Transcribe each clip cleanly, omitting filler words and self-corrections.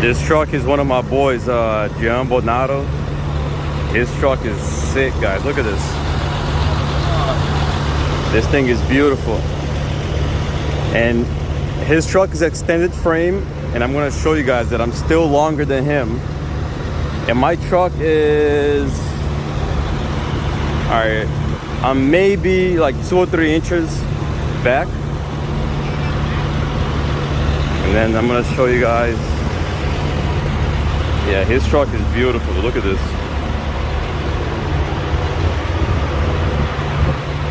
This truck is one of my boys, Bonato. His truck is sick, guys. Look at this. This thing is beautiful. And his truck is extended frame, and I'm gonna show you guys that I'm still longer than him. And my truck is, all right, I'm maybe like 2 or 3 inches back. And then I'm gonna show you guys. Yeah, his truck is beautiful. Look at this.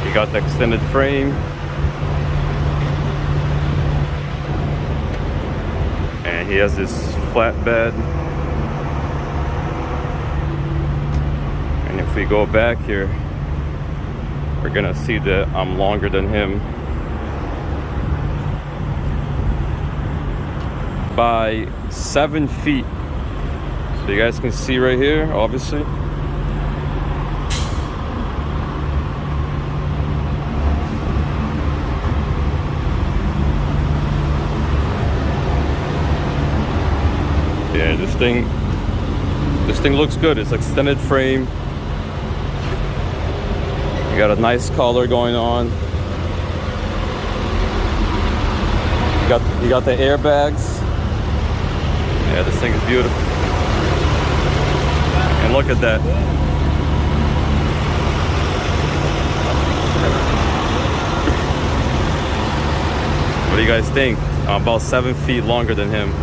He got the extended frame. And he has this flatbed. And if we go back here, we're gonna see that I'm longer than him by 7 feet. So you guys can see right here, obviously. Yeah, this thing looks good. It's extended frame. You got a nice color going on. You got the airbags. Yeah, this thing is beautiful. And look at that. What do you guys think? I'm about 7 feet longer than him.